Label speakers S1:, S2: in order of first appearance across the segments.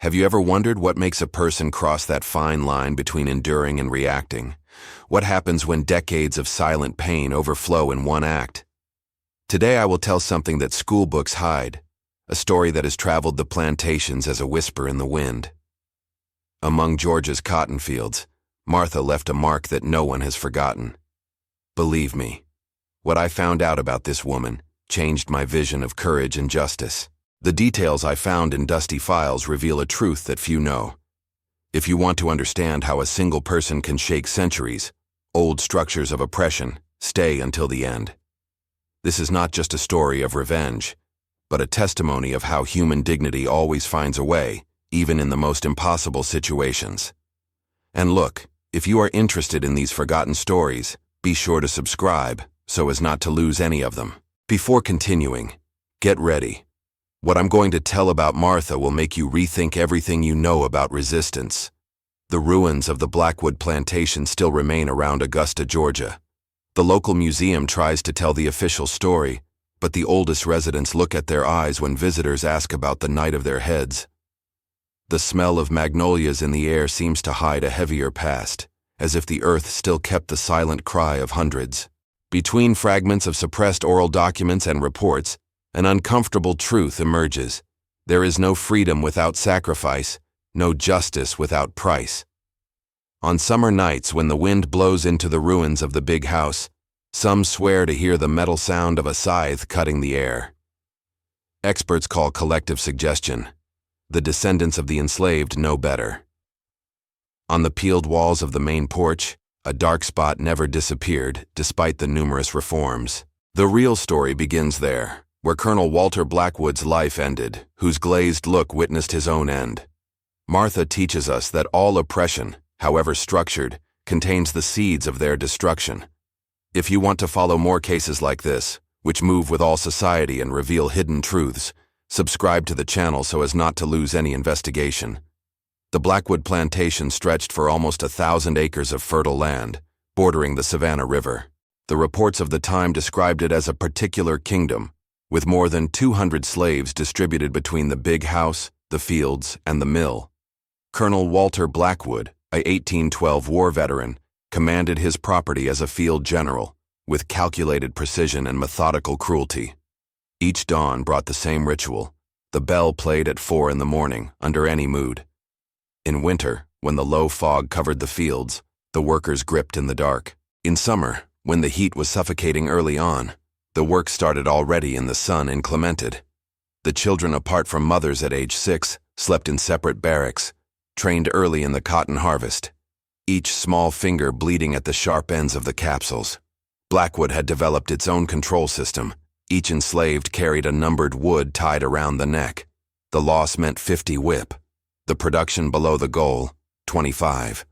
S1: Have you ever wondered what makes a person cross that fine line between enduring and reacting? What happens when decades of silent pain overflow in one act? Today I will tell something that school books hide, a story that has traveled the plantations as a whisper in the wind. Among Georgia's cotton fields, Martha left a mark that no one has forgotten. Believe me, what I found out about this woman changed my vision of courage and justice. The details I found in dusty files reveal a truth that few know. If you want to understand how a single person can shake centuries, old structures of oppression, stay until the end. This is not just a story of revenge, but a testimony of how human dignity always finds a way, even in the most impossible situations. And look, if you are interested in these forgotten stories, be sure to subscribe so as not to lose any of them. Before continuing, get ready. What I'm going to tell about Martha will make you rethink everything you know about resistance. The ruins of the Blackwood plantation still remain around Augusta, Georgia. The local museum tries to tell the official story, but the oldest residents look at their eyes when visitors ask about the night of their heads. The smell of magnolias in the air seems to hide a heavier past, as if the earth still kept the silent cry of hundreds. Between fragments of suppressed oral documents and reports, an uncomfortable truth emerges. There is no freedom without sacrifice, no justice without price. On summer nights when the wind blows into the ruins of the big house, some swear to hear the metal sound of a scythe cutting the air. Experts call collective suggestion. The descendants of the enslaved know better. On the peeled walls of the main porch, a dark spot never disappeared, despite the numerous reforms. The real story begins there, where Colonel Walter Blackwood's life ended, whose glazed look witnessed his own end. Martha teaches us that all oppression, however structured, contains the seeds of their destruction. If you want to follow more cases like this, which move with all society and reveal hidden truths, subscribe to the channel so as not to lose any investigation. The Blackwood plantation stretched for almost 1,000 acres of fertile land, bordering the Savannah River. The reports of the time described it as a particular kingdom, with more than 200 slaves distributed between the big house, the fields, and the mill. Colonel Walter Blackwood, a 1812 war veteran, commanded his property as a field general, with calculated precision and methodical cruelty. Each dawn brought the same ritual. The bell played at 4 in the morning, under any mood. In winter, when the low fog covered the fields, the workers gripped in the dark. In summer, when the heat was suffocating early on, the work started already in the sun inclemented. The children, apart from mothers at age 6, slept in separate barracks, trained early in the cotton harvest, each small finger bleeding at the sharp ends of the capsules. Blackwood had developed its own control system. Each enslaved carried a numbered wood tied around the neck. The loss meant 50 whip. The production below the goal, 25.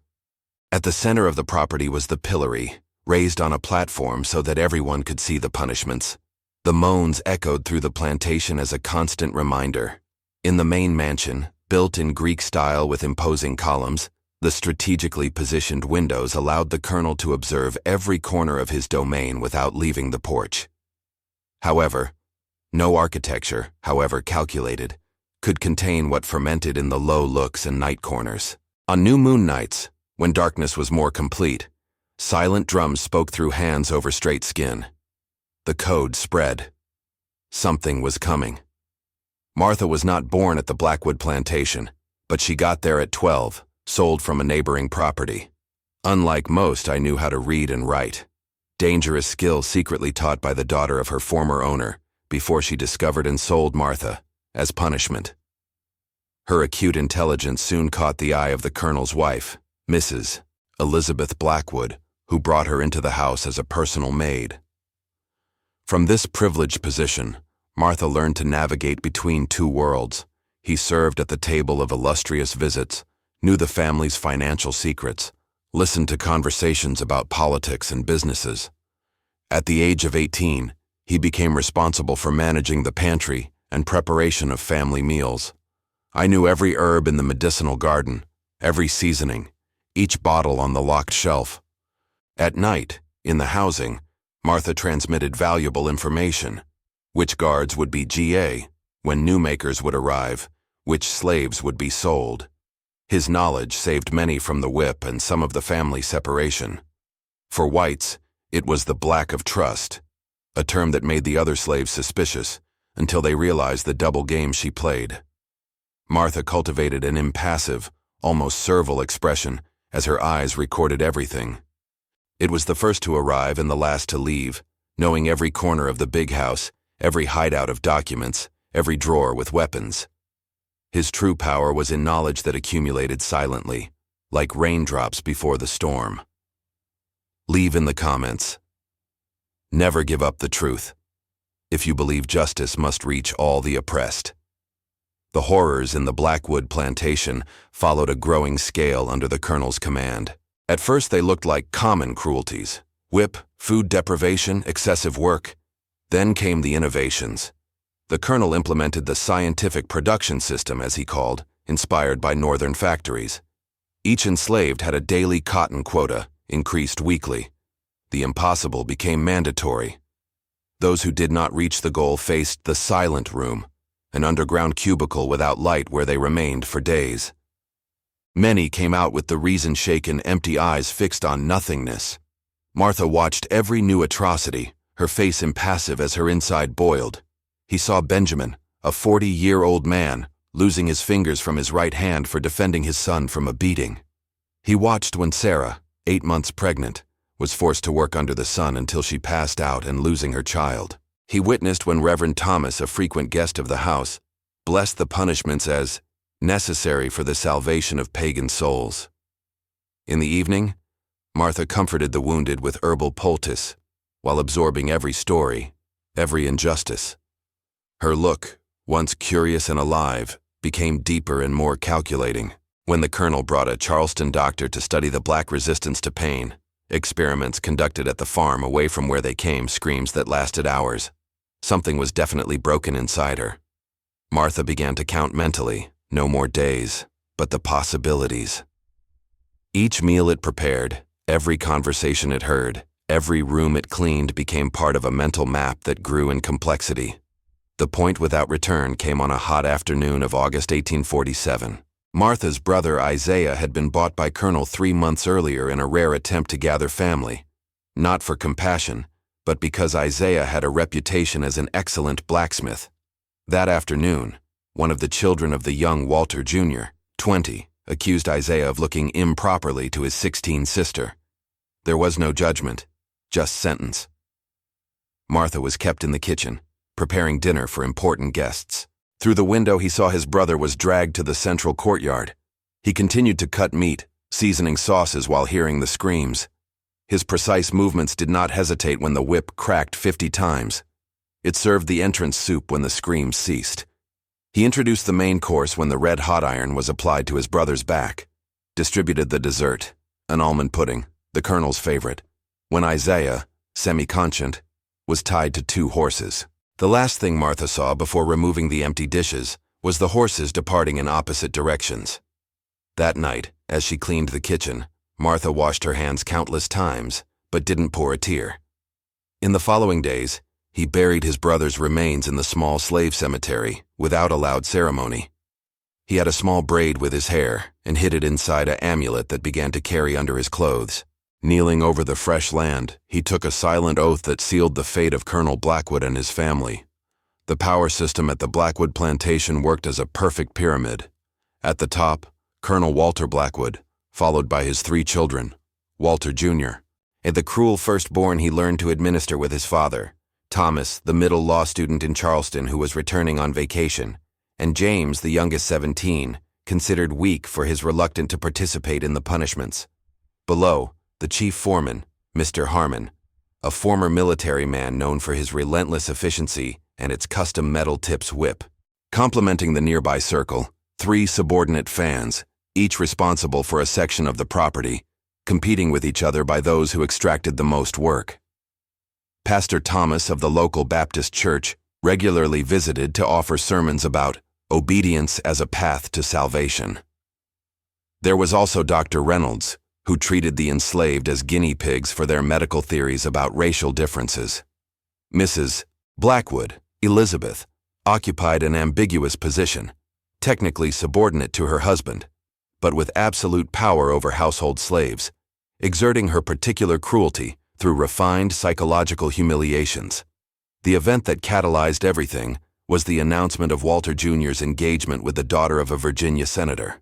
S1: At the center of the property was the pillory, raised on a platform so that everyone could see the punishments. The moans echoed through the plantation as a constant reminder. In the main mansion, built in Greek style with imposing columns, the strategically positioned windows allowed the colonel to observe every corner of his domain without leaving the porch. However, no architecture, however calculated, could contain what fermented in the low looks and night corners. On new moon nights, when darkness was more complete, silent drums spoke through hands over straight skin. The code spread. Something was coming. Martha was not born at the Blackwood plantation, but she got there at 12, sold from a neighboring property. Unlike most, I knew how to read and write. Dangerous skill secretly taught by the daughter of her former owner, before she discovered and sold Martha, as punishment. Her acute intelligence soon caught the eye of the colonel's wife, Mrs. Elizabeth Blackwood, who brought her into the house as a personal maid. From this privileged position, Martha learned to navigate between two worlds. He served at the table of illustrious visits, knew the family's financial secrets, listened to conversations about politics and businesses. At the age of 18, he became responsible for managing the pantry and preparation of family meals. I knew every herb in the medicinal garden, every seasoning, each bottle on the locked shelf. At night, in the housing, Martha transmitted valuable information: which guards would be GA, when new makers would arrive, which slaves would be sold. His knowledge saved many from the whip and some of the family separation. For whites, it was the black of trust, a term that made the other slaves suspicious until they realized the double game she played. Martha cultivated an impassive, almost servile expression as her eyes recorded everything. It was the first to arrive and the last to leave, knowing every corner of the big house, every hideout of documents, every drawer with weapons. His true power was in knowledge that accumulated silently, like raindrops before the storm. Leave in the comments. Never give up the truth, if you believe justice must reach all the oppressed. The horrors in the Blackwood plantation followed a growing scale under the colonel's command. At first they looked like common cruelties: whip, food deprivation, excessive work. Then came the innovations. The colonel implemented the scientific production system, as he called, inspired by northern factories. Each enslaved had a daily cotton quota, increased weekly. The impossible became mandatory. Those who did not reach the goal faced the silent room, an underground cubicle without light where they remained for days. Many came out with the reason-shaken, empty eyes fixed on nothingness. Martha watched every new atrocity, her face impassive as her inside boiled. He saw Benjamin, a 40-year-old man, losing his fingers from his right hand for defending his son from a beating. He watched when Sarah, 8 months pregnant, was forced to work under the sun until she passed out and losing her child. He witnessed when Reverend Thomas, a frequent guest of the house, blessed the punishments as necessary for the salvation of pagan souls. In the evening, Martha comforted the wounded with herbal poultice, while absorbing every story, every injustice. Her look, once curious and alive, became deeper and more calculating. When the colonel brought a Charleston doctor to study the black resistance to pain, experiments conducted at the farm away from where they came, screams that lasted hours. Something was definitely broken inside her. Martha began to count mentally, no more days, but the possibilities. Each meal it prepared, every conversation it heard, every room it cleaned became part of a mental map that grew in complexity. The point without return came on a hot afternoon of August 1847. Martha's brother Isaiah had been bought by Colonel 3 months earlier in a rare attempt to gather family, not for compassion, but because Isaiah had a reputation as an excellent blacksmith. That afternoon, one of the children of the young Walter Jr., 20, accused Isaiah of looking improperly to his 16 sister. There was no judgment, just sentence. Martha was kept in the kitchen, preparing dinner for important guests. Through the window he saw his brother was dragged to the central courtyard. He continued to cut meat, seasoning sauces while hearing the screams. His precise movements did not hesitate when the whip cracked 50 times. It served the entrance soup when the screams ceased. He introduced the main course when the red hot iron was applied to his brother's back, distributed the dessert, an almond pudding, the colonel's favorite, when Isaiah, semi-conscient, was tied to 2 horses. The last thing Martha saw before removing the empty dishes was the horses departing in opposite directions. That night, as she cleaned the kitchen, Martha washed her hands countless times, but didn't pour a tear. In the following days, he buried his brother's remains in the small slave cemetery without a loud ceremony. He had a small braid with his hair and hid it inside an amulet that began to carry under his clothes. Kneeling over the fresh land, he took a silent oath that sealed the fate of Colonel Blackwood and his family. The power system at the Blackwood plantation worked as a perfect pyramid. At the top, Colonel Walter Blackwood, followed by his 3 children, Walter Jr., and the cruel firstborn he learned to administer with his father, Thomas, the middle law student in Charleston who was returning on vacation, and James, the youngest 17, considered weak for his reluctance to participate in the punishments. Below, the chief foreman, Mr. Harmon, a former military man known for his relentless efficiency and its custom metal tips whip. Complementing the nearby circle, 3 subordinate fans, each responsible for a section of the property, competing with each other by those who extracted the most work. Pastor Thomas of the local Baptist church regularly visited to offer sermons about obedience as a path to salvation. There was also Dr. Reynolds, who treated the enslaved as guinea pigs for their medical theories about racial differences. Mrs. Blackwood, Elizabeth, occupied an ambiguous position, technically subordinate to her husband, but with absolute power over household slaves, exerting her particular cruelty through refined psychological humiliations. The event that catalyzed everything was the announcement of Walter Jr.'s engagement with the daughter of a Virginia senator.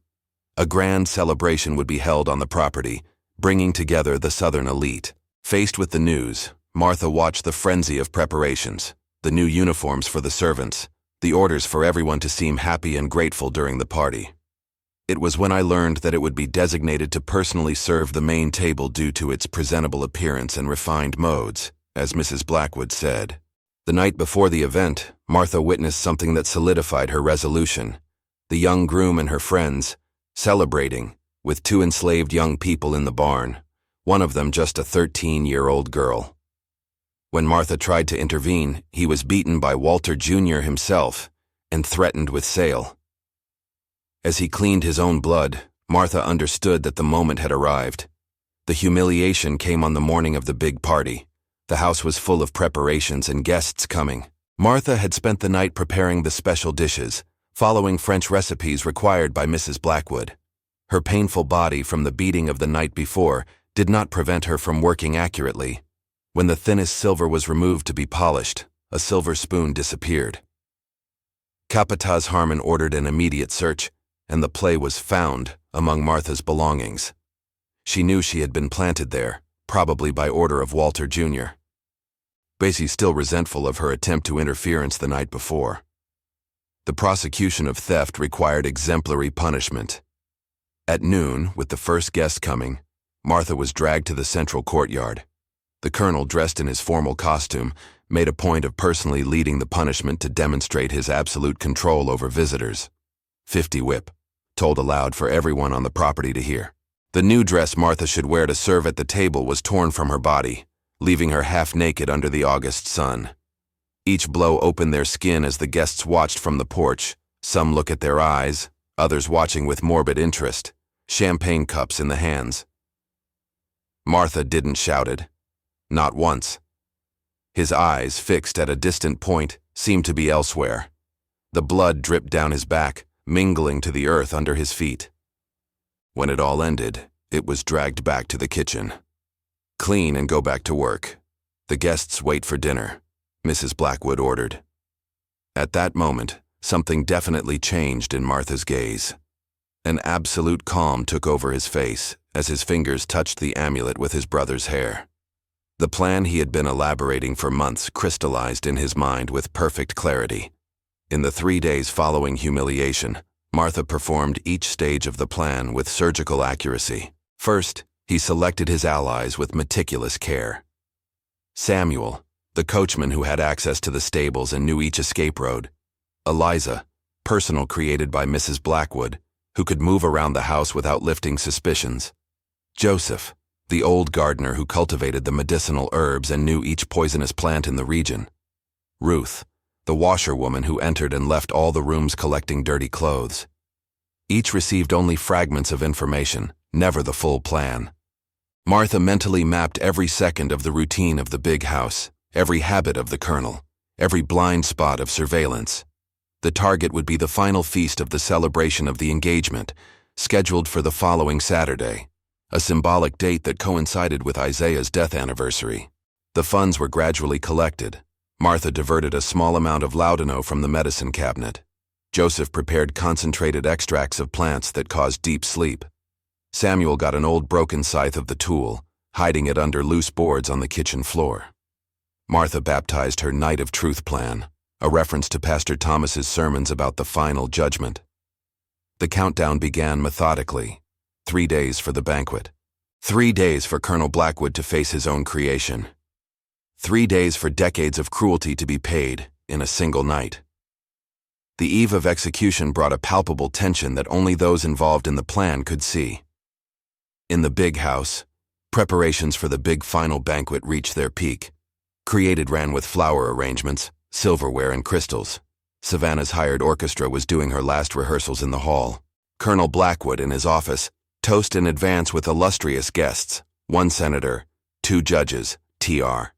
S1: A grand celebration would be held on the property, bringing together the Southern elite. Faced with the news, Martha watched the frenzy of preparations, the new uniforms for the servants, the orders for everyone to seem happy and grateful during the party. It was when I learned that it would be designated to personally serve the main table due to its presentable appearance and refined modes, as Mrs. Blackwood said. The night before the event, Martha witnessed something that solidified her resolution. The young groom and her friends, celebrating, with 2 enslaved young people in the barn, one of them just a 13-year-old girl. When Martha tried to intervene, he was beaten by Walter Jr. himself and threatened with sale. As he cleaned his own blood, Martha understood that the moment had arrived. The humiliation came on the morning of the big party. The house was full of preparations and guests coming. Martha had spent the night preparing the special dishes, following French recipes required by Mrs. Blackwood. Her painful body from the beating of the night before did not prevent her from working accurately. When the thinnest silver was removed to be polished, a silver spoon disappeared. Capataz Harmon ordered an immediate search, and the play was found among Martha's belongings. She knew she had been planted there, probably by order of Walter Jr. Basie still resentful of her attempt to interference the night before. The prosecution of theft required exemplary punishment. At noon, with the first guest coming, Martha was dragged to the central courtyard. The colonel, dressed in his formal costume, made a point of personally leading the punishment to demonstrate his absolute control over visitors. 50 whip, told aloud for everyone on the property to hear. The new dress Martha should wear to serve at the table was torn from her body, leaving her half naked under the August sun. Each blow opened their skin as the guests watched from the porch, some look at their eyes, others watching with morbid interest, champagne cups in the hands. Martha didn't shout it. Not once. His eyes, fixed at a distant point, seemed to be elsewhere. The blood dripped down his back, mingling to the earth under his feet. When it all ended, it was dragged back to the kitchen. Clean and go back to work. The guests wait for dinner, Mrs. Blackwood ordered. At that moment, something definitely changed in Martha's gaze. An absolute calm took over his face as his fingers touched the amulet with his brother's hair. The plan he had been elaborating for months crystallized in his mind with perfect clarity. In the 3 days following humiliation, Martha performed each stage of the plan with surgical accuracy. First, he selected his allies with meticulous care. Samuel, the coachman who had access to the stables and knew each escape road. Eliza, personal created by Mrs. Blackwood, who could move around the house without lifting suspicions. Joseph, the old gardener who cultivated the medicinal herbs and knew each poisonous plant in the region. Ruth, the washerwoman who entered and left all the rooms collecting dirty clothes. Each received only fragments of information, never the full plan. Martha mentally mapped every second of the routine of the big house, every habit of the colonel, every blind spot of surveillance. The target would be the final feast of the celebration of the engagement, scheduled for the following Saturday, a symbolic date that coincided with Isaiah's death anniversary. The funds were gradually collected. Martha diverted a small amount of laudanum from the medicine cabinet. Joseph prepared concentrated extracts of plants that caused deep sleep. Samuel got an old broken scythe of the tool, hiding it under loose boards on the kitchen floor. Martha baptized her Night of Truth plan, a reference to Pastor Thomas's sermons about the final judgment. The countdown began methodically. 3 days for the banquet. 3 days for Colonel Blackwood to face his own creation. 3 days for decades of cruelty to be paid in a single night. The eve of execution brought a palpable tension that only those involved in the plan could see. In the big house, preparations for the big final banquet reached their peak. Created ran with flower arrangements, silverware, and crystals. Savannah's hired orchestra was doing her last rehearsals in the hall. Colonel Blackwood in his office, toast in advance with illustrious guests, 1 senator, 2 judges, Tr.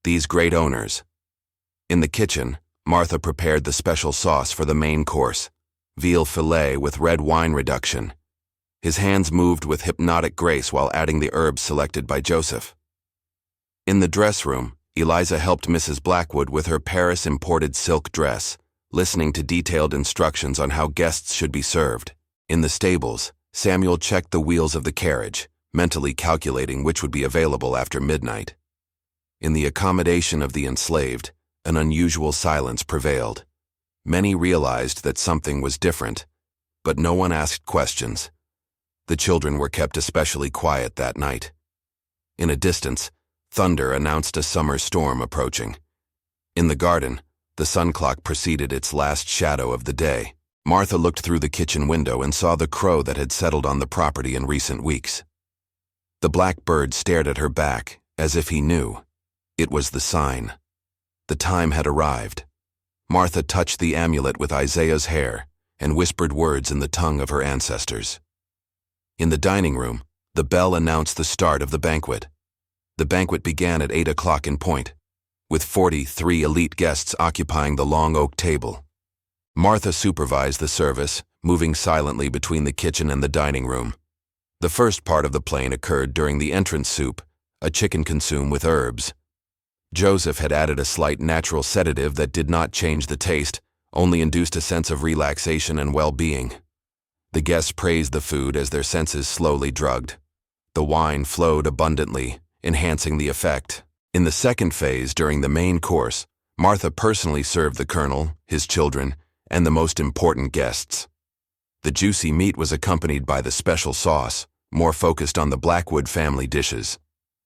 S1: These great owners. In the kitchen, Martha prepared the special sauce for the main course, veal fillet with red wine reduction. His hands moved with hypnotic grace while adding the herbs selected by Joseph. In the dress room, Eliza helped Mrs. Blackwood with her Paris-imported silk dress, listening to detailed instructions on how guests should be served. In the stables, Samuel checked the wheels of the carriage, mentally calculating which would be available after midnight. In the accommodation of the enslaved, an unusual silence prevailed. Many realized that something was different, but no one asked questions. The children were kept especially quiet that night. In a distance, thunder announced a summer storm approaching. In the garden, the sun clock preceded its last shadow of the day. Martha looked through the kitchen window and saw the crow that had settled on the property in recent weeks. The black bird stared at her back, as if he knew. It was the sign. The time had arrived. Martha touched the amulet with Isaiah's hair and whispered words in the tongue of her ancestors. In the dining room, the bell announced the start of the banquet. The banquet began at 8 o'clock in point, with 43 elite guests occupying the long oak table. Martha supervised the service, moving silently between the kitchen and the dining room. The first part of the plain occurred during the entrance soup, a chicken consumed with herbs. Joseph had added a slight natural sedative that did not change the taste, only induced a sense of relaxation and well-being. The guests praised the food as their senses slowly drugged. The wine flowed abundantly, enhancing the effect. In the second phase, during the main course, Martha personally served the colonel, his children, and the most important guests. The juicy meat was accompanied by the special sauce, more focused on the Blackwood family dishes.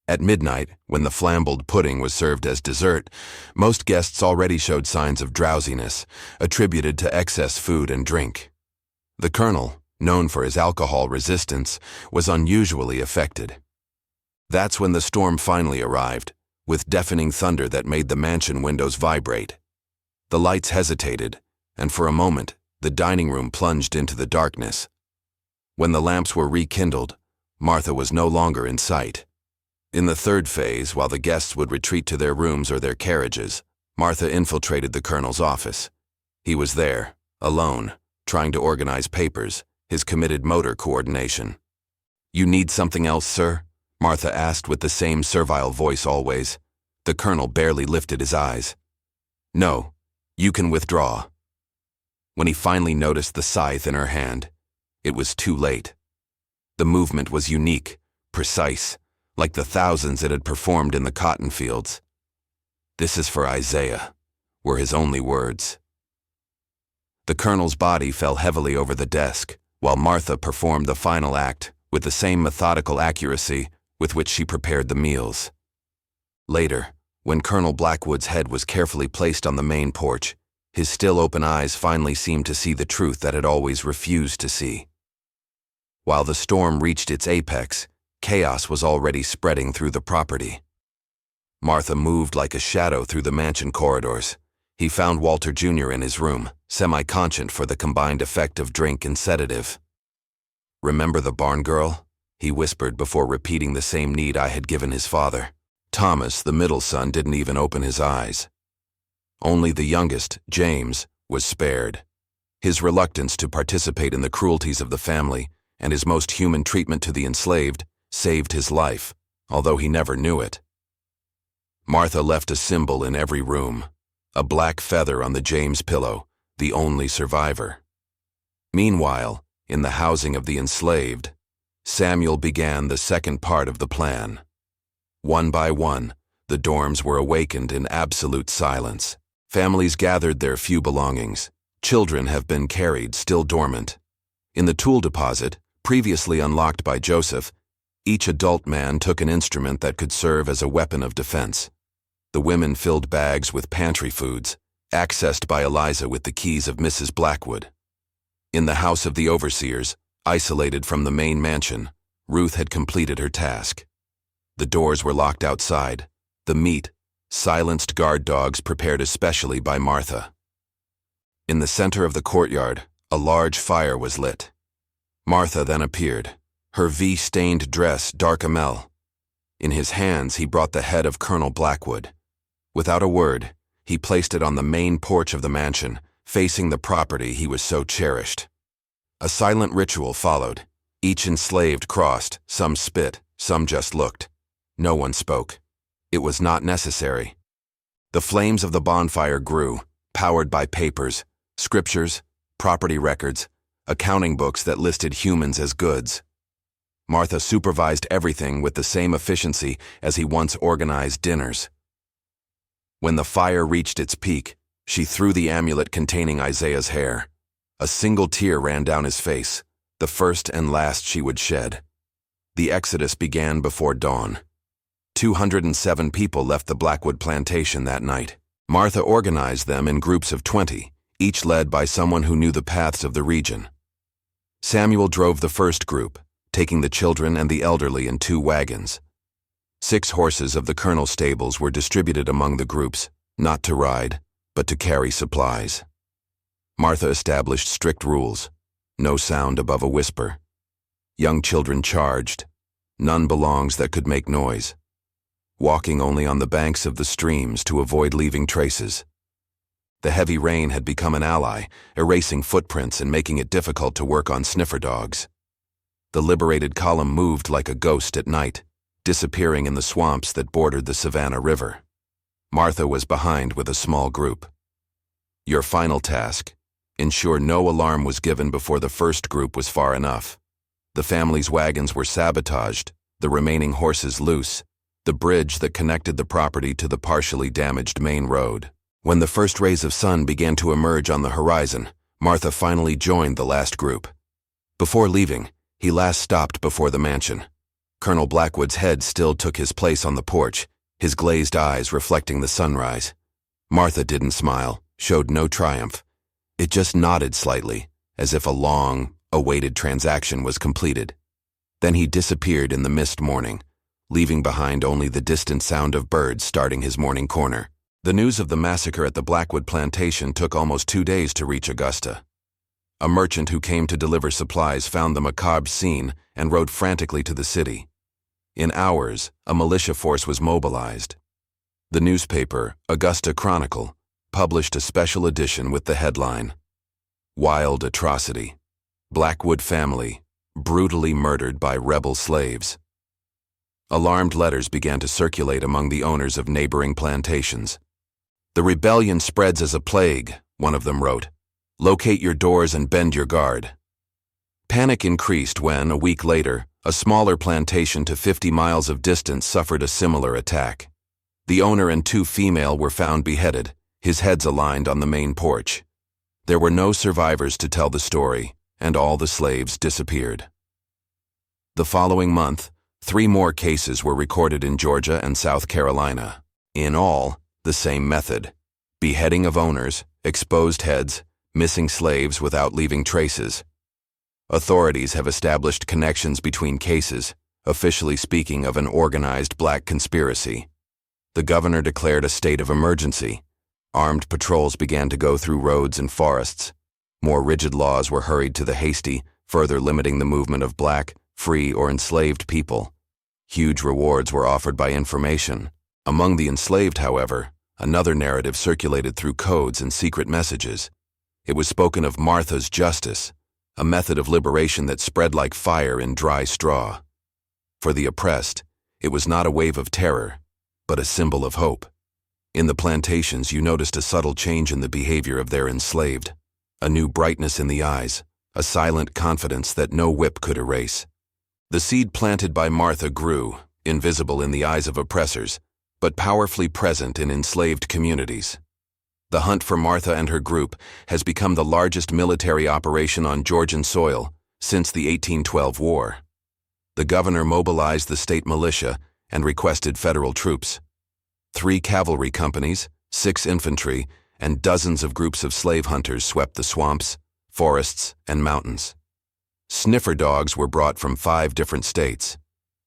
S1: At midnight, when the flambled pudding was served as dessert, most guests already showed signs of drowsiness, attributed to excess food and drink. The colonel, known for his alcohol resistance, was unusually affected. That's when the storm finally arrived, with deafening thunder that made the mansion windows vibrate. The lights hesitated, and for a moment, the dining room plunged into the darkness. When the lamps were rekindled, Martha was no longer in sight. In the third phase, while the guests would retreat to their rooms or their carriages, Martha infiltrated the colonel's office. He was there, alone, trying to organize papers, his committed motor coordination. "You need something else, sir?" Martha asked with the same servile voice always. The colonel barely lifted his eyes. "No, you can withdraw." When he finally noticed the scythe in her hand, it was too late. The movement was unique, precise, like the thousands it had performed in the cotton fields. "This is for Isaiah," were his only words. The colonel's body fell heavily over the desk, while Martha performed the final act with the same methodical accuracy with which she prepared the meals. Later, when Colonel Blackwood's head was carefully placed on the main porch, his still open eyes finally seemed to see the truth that had always refused to see. While the storm reached its apex, chaos was already spreading through the property. Martha moved like a shadow through the mansion corridors. He found Walter Jr. in his room, semi-conscious for the combined effect of drink and sedative. "Remember the barn girl?" he whispered before repeating the same need I had given his father. Thomas, the middle son, didn't even open his eyes. Only the youngest, James, was spared. His reluctance to participate in the cruelties of the family and his most human treatment to the enslaved saved his life, although he never knew it. Martha left a symbol in every room, a black feather on the James pillow, the only survivor. Meanwhile, in the housing of the enslaved, Samuel began the second part of the plan. One by one, the dorms were awakened in absolute silence. Families gathered their few belongings. Children have been carried, still dormant. In the tool deposit, previously unlocked by Joseph, each adult man took an instrument that could serve as a weapon of defense. The women filled bags with pantry foods, accessed by Eliza with the keys of Mrs. Blackwood. In the house of the overseers, isolated from the main mansion, Ruth had completed her task. The doors were locked outside. The meat, silenced guard dogs prepared especially by Martha. In the center of the courtyard, a large fire was lit. Martha then appeared, her V-stained dress dark amel. In his hands he brought the head of Colonel Blackwood. Without a word, he placed it on the main porch of the mansion, facing the property he was so cherished. A silent ritual followed. Each enslaved crossed, some spit, some just looked. No one spoke. It was not necessary. The flames of the bonfire grew, powered by papers, scriptures, property records, accounting books that listed humans as goods. Martha supervised everything with the same efficiency as he once organized dinners. When the fire reached its peak, she threw the amulet containing Isaiah's hair. A single tear ran down his face, the first and last she would shed. The exodus began before dawn. 207 people left the Blackwood plantation that night. Martha organized them in groups of 20, each led by someone who knew the paths of the region. Samuel drove the first group, taking the children and the elderly in 2 wagons. 6 horses of the colonel's stables were distributed among the groups, not to ride, but to carry supplies. Martha established strict rules: no sound above a whisper. Young children charged. None belongs that could make noise. Walking only on the banks of the streams to avoid leaving traces. The heavy rain had become an ally, erasing footprints and making it difficult to work on sniffer dogs. The liberated column moved like a ghost at night, disappearing in the swamps that bordered the Savannah River. Martha was behind with a small group. Your final task: ensure no alarm was given before the first group was far enough. The family's wagons were sabotaged, the remaining horses loose, the bridge that connected the property to the partially damaged main road. When the first rays of sun began to emerge on the horizon, Martha finally joined the last group. Before leaving, he last stopped before the mansion. Colonel Blackwood's head still took his place on the porch, his glazed eyes reflecting the sunrise. Martha didn't smile, showed no triumph. It just nodded slightly, as if a long, awaited transaction was completed. Then he disappeared in the mist morning, leaving behind only the distant sound of birds starting his morning corner. The news of the massacre at the Blackwood plantation took almost 2 days to reach Augusta. A merchant who came to deliver supplies found the macabre scene and rode frantically to the city. In hours, a militia force was mobilized. The newspaper, Augusta Chronicle, published a special edition with the headline, "Wild Atrocity. Blackwood Family, Brutally Murdered by Rebel Slaves." Alarmed letters began to circulate among the owners of neighboring plantations. "The rebellion spreads as a plague," one of them wrote. "Locate your doors and bend your guard." Panic increased when, a week later, a smaller plantation to 50 miles of distance suffered a similar attack. The owner and 2 female were found beheaded, his heads aligned on the main porch. There were no survivors to tell the story, and all the slaves disappeared. The following month, 3 more cases were recorded in Georgia and South Carolina. In all, the same method: beheading of owners, exposed heads, missing slaves without leaving traces. Authorities have established connections between cases, officially speaking of an organized black conspiracy. The governor declared a state of emergency. Armed patrols began to go through roads and forests. More rigid laws were hurried to the hasty, further limiting the movement of black, free, or enslaved people. Huge rewards were offered by information. Among the enslaved, however, another narrative circulated through codes and secret messages. It was spoken of Martha's justice, a method of liberation that spread like fire in dry straw. For the oppressed, it was not a wave of terror, but a symbol of hope. In the plantations, you noticed a subtle change in the behavior of their enslaved, a new brightness in the eyes, a silent confidence that no whip could erase. The seed planted by Martha grew, invisible in the eyes of oppressors, but powerfully present in enslaved communities. The hunt for Martha and her group has become the largest military operation on Georgian soil since the 1812 war. The governor mobilized the state militia and requested federal troops. 3 cavalry companies, 6 infantry, and dozens of groups of slave hunters swept the swamps, forests, and mountains. Sniffer dogs were brought from 5 different states.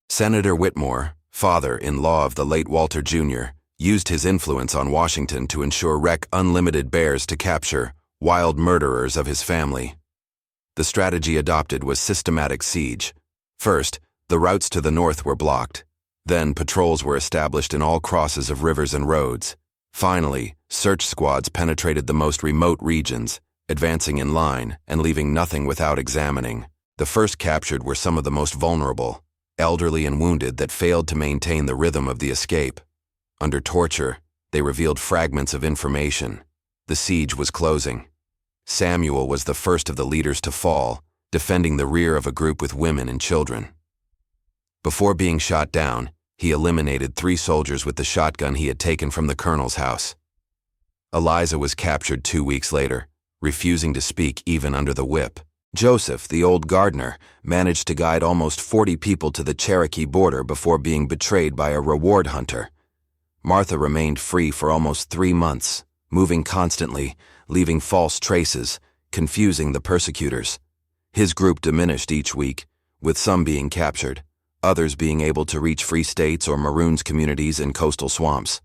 S1: Senator Whitmore, father-in-law of the late Walter Jr., used his influence on Washington to ensure unlimited bears to capture wild murderers of his family. The strategy adopted was systematic siege. First, the routes to the north were blocked. Then patrols were established in all crosses of rivers and roads. Finally, search squads penetrated the most remote regions, advancing in line and leaving nothing without examining. The first captured were some of the most vulnerable, elderly and wounded that failed to maintain the rhythm of the escape. Under torture, they revealed fragments of information. The siege was closing. Samuel was the first of the leaders to fall, defending the rear of a group with women and children. Before being shot down, he eliminated 3 soldiers with the shotgun he had taken from the colonel's house. Eliza was captured 2 weeks later, refusing to speak even under the whip. Joseph, the old gardener, managed to guide almost 40 people to the Cherokee border before being betrayed by a reward hunter. Martha remained free for almost 3 months, moving constantly, leaving false traces, confusing the persecutors. His group diminished each week, with some being captured, others being able to reach Free States or Maroons communities in coastal swamps.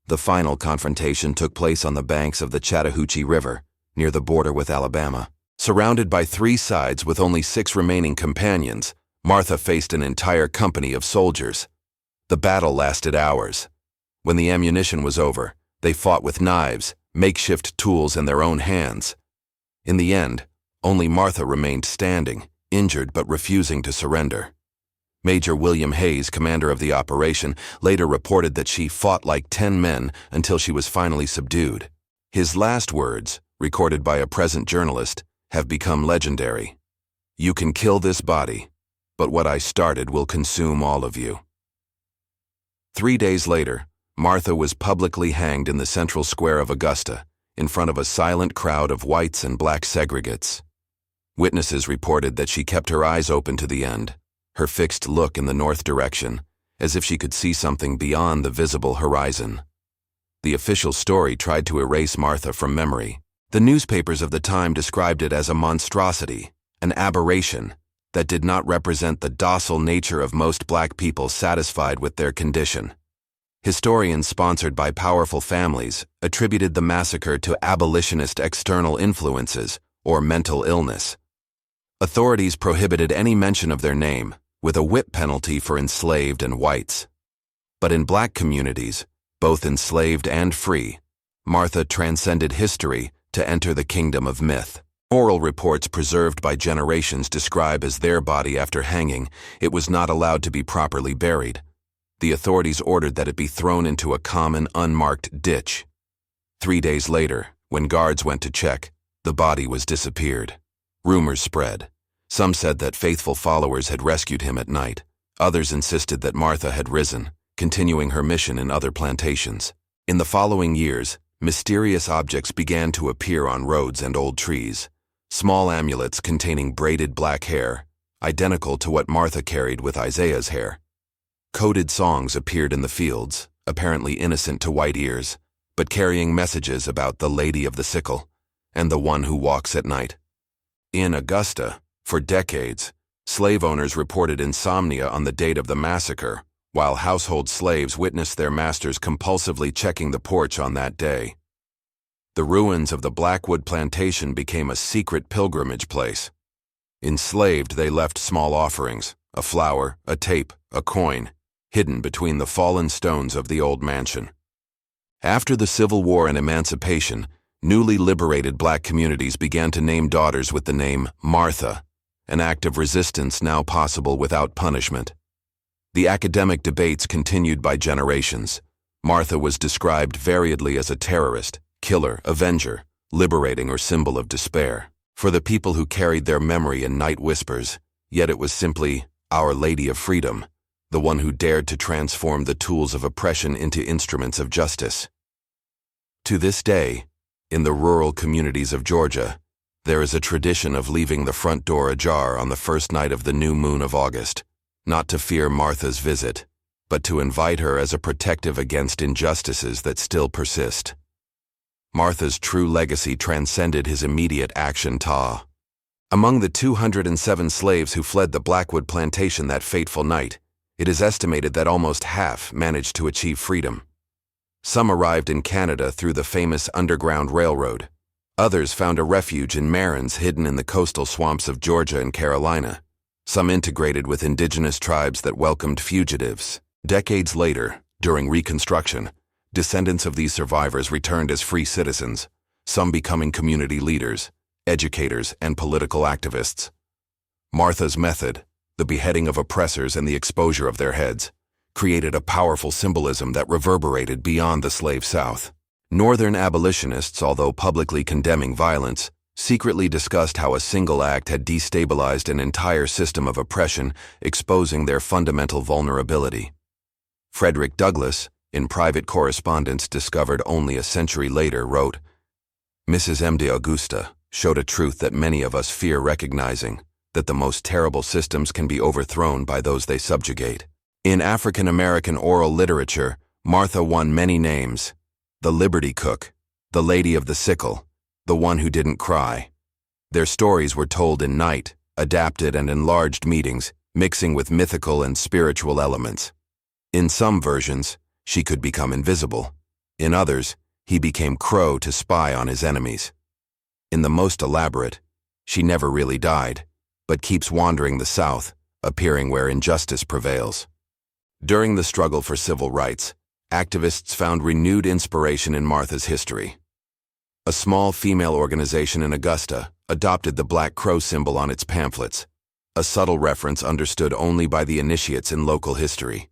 S1: The final confrontation took place on the banks of the Chattahoochee River, near the border with Alabama. Surrounded by 3 sides with only 6 remaining companions, Martha faced an entire company of soldiers. The battle lasted hours. When the ammunition was over, they fought with knives, makeshift tools in their own hands. In the end, only Martha remained standing, injured but refusing to surrender. Major William Hayes, commander of the operation, later reported that she fought like 10 men until she was finally subdued. His last words, recorded by a present journalist, have become legendary. "You can kill this body, but what I started will consume all of you." 3 days later, Martha was publicly hanged in the central square of Augusta, in front of a silent crowd of whites and black segregates. Witnesses reported that she kept her eyes open to the end, her fixed look in the north direction, as if she could see something beyond the visible horizon. The official story tried to erase Martha from memory. The newspapers of the time described it as a monstrosity, an aberration, that did not represent the docile nature of most black people satisfied with their condition. Historians sponsored by powerful families attributed the massacre to abolitionist external influences or mental illness. Authorities prohibited any mention of their name, with a whip penalty for enslaved and whites. But in black communities, both enslaved and free, Martha transcended history to enter the kingdom of myth. Oral reports preserved by generations describe as their body after hanging, it was not allowed to be properly buried. The authorities ordered that it be thrown into a common, unmarked ditch. 3 days later, when guards went to check, the body was disappeared. Rumors spread. Some said that faithful followers had rescued him at night. Others insisted that Martha had risen, continuing her mission in other plantations. In the following years, mysterious objects began to appear on roads and old trees. Small amulets containing braided black hair, identical to what Martha carried with Isaiah's hair. Coded songs appeared in the fields, apparently innocent to white ears, but carrying messages about the Lady of the Sickle and the one who walks at night. In Augusta, for decades, slave owners reported insomnia on the date of the massacre, while household slaves witnessed their masters compulsively checking the porch on that day. The ruins of the Blackwood plantation became a secret pilgrimage place. Enslaved, they left small offerings, a flower, a tape, a coin, hidden between the fallen stones of the old mansion. After the Civil War and emancipation, newly liberated black communities began to name daughters with the name Martha, an act of resistance now possible without punishment. The academic debates continued by generations. Martha was described variedly as a terrorist, killer, avenger, liberating or symbol of despair. For the people who carried their memory in night whispers, yet it was simply Our Lady of Freedom, the one who dared to transform the tools of oppression into instruments of justice. To this day, in the rural communities of Georgia, there is a tradition of leaving the front door ajar on the first night of the new moon of August, not to fear Martha's visit, but to invite her as a protective against injustices that still persist. Martha's true legacy transcended his immediate action. Among the 207 slaves who fled the Blackwood plantation that fateful night, it is estimated that almost half managed to achieve freedom. Some arrived in Canada through the famous Underground Railroad. Others found a refuge in marins hidden in the coastal swamps of Georgia and Carolina. Some integrated with indigenous tribes that welcomed fugitives. Decades later, during Reconstruction, descendants of these survivors returned as free citizens, some becoming community leaders, educators, and political activists. Martha's method, the beheading of oppressors and the exposure of their heads, created a powerful symbolism that reverberated beyond the slave South. Northern abolitionists, although publicly condemning violence, secretly discussed how a single act had destabilized an entire system of oppression, exposing their fundamental vulnerability. Frederick Douglass, in private correspondence discovered only a century later, wrote, "Mrs. M. de Augusta showed a truth that many of us fear recognizing, that the most terrible systems can be overthrown by those they subjugate." In African American oral literature, Martha won many names: the Liberty Cook, the Lady of the Sickle, the one who didn't cry. Their stories were told in night, adapted and enlarged meetings, mixing with mythical and spiritual elements. In some versions, she could become invisible. In others, he became Crow to spy on his enemies. In the most elaborate, she never really died, but keeps wandering the South, appearing where injustice prevails. During the struggle for civil rights, activists found renewed inspiration in Martha's history. A small female organization in Augusta adopted the black crow symbol on its pamphlets, a subtle reference understood only by the initiates in local history.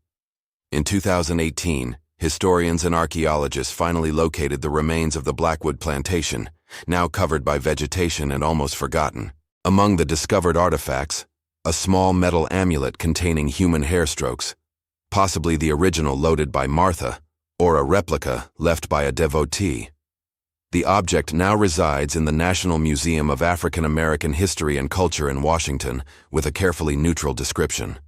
S1: In 2018, historians and archaeologists finally located the remains of the Blackwood plantation, now covered by vegetation and almost forgotten. Among the discovered artifacts, a small metal amulet containing human hair strokes, possibly the original loaded by Martha, or a replica left by a devotee. The object now resides in the National Museum of African American History and Culture in Washington, with a carefully neutral description.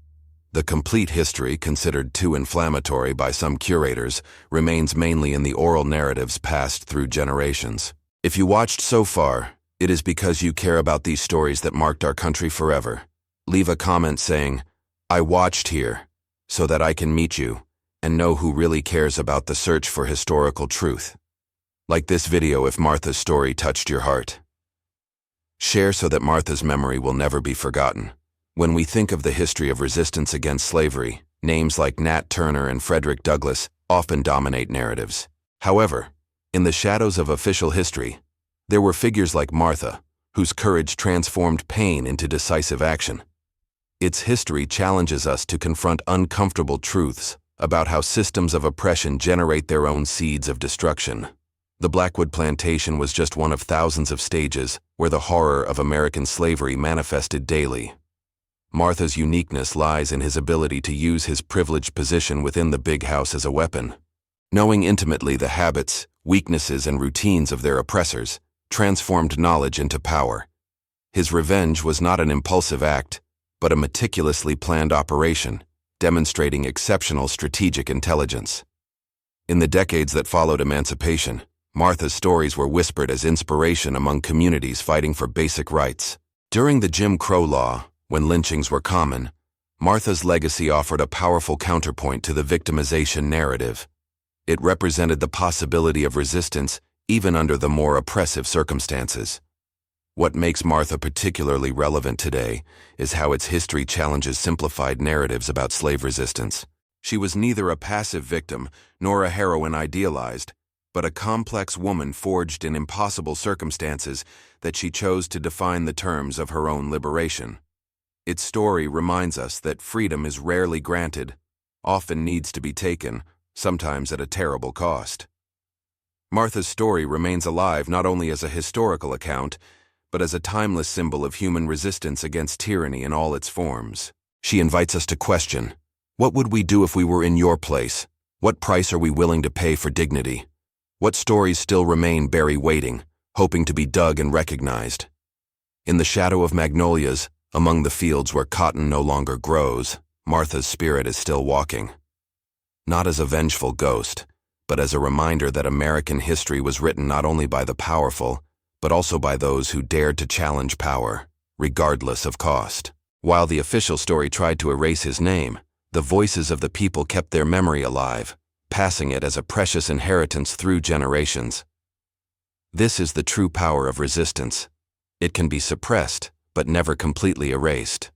S1: The complete history, considered too inflammatory by some curators, remains mainly in the oral narratives passed through generations. If you watched so far, it is because you care about these stories that marked our country forever. Leave a comment saying, "I watched here," so that I can meet you and know who really cares about the search for historical truth. Like this video if Martha's story touched your heart. Share so that Martha's memory will never be forgotten. When we think of the history of resistance against slavery, names like Nat Turner and Frederick Douglass often dominate narratives. However, in the shadows of official history, there were figures like Martha, whose courage transformed pain into decisive action. Its history challenges us to confront uncomfortable truths about how systems of oppression generate their own seeds of destruction. The Blackwood plantation was just one of thousands of stages where the horror of American slavery manifested daily. Martha's uniqueness lies in his ability to use his privileged position within the big house as a weapon. Knowing intimately the habits, weaknesses, and routines of their oppressors transformed knowledge into power. His revenge was not an impulsive act, but a meticulously planned operation, demonstrating exceptional strategic intelligence. In the decades that followed emancipation, Martha's stories were whispered as inspiration among communities fighting for basic rights. During the Jim Crow law, when lynchings were common, Martha's legacy offered a powerful counterpoint to the victimization narrative. It represented the possibility of resistance even under the more oppressive circumstances. What makes Martha particularly relevant today is how its history challenges simplified narratives about slave resistance. She was neither a passive victim nor a heroine idealized, but a complex woman forged in impossible circumstances that she chose to define the terms of her own liberation. Its story reminds us that freedom is rarely granted, often needs to be taken, sometimes at a terrible cost. Martha's story remains alive not only as a historical account, but as a timeless symbol of human resistance against tyranny in all its forms. She invites us to question, what would we do if we were in your place? What price are we willing to pay for dignity? What stories still remain buried waiting, hoping to be dug and recognized? In the shadow of magnolias, among the fields where cotton no longer grows, Martha's spirit is still walking. Not as a vengeful ghost, but as a reminder that American history was written not only by the powerful, but also by those who dared to challenge power, regardless of cost. While the official story tried to erase his name, the voices of the people kept their memory alive, passing it as a precious inheritance through generations. This is the true power of resistance. It can be suppressed, but never completely erased.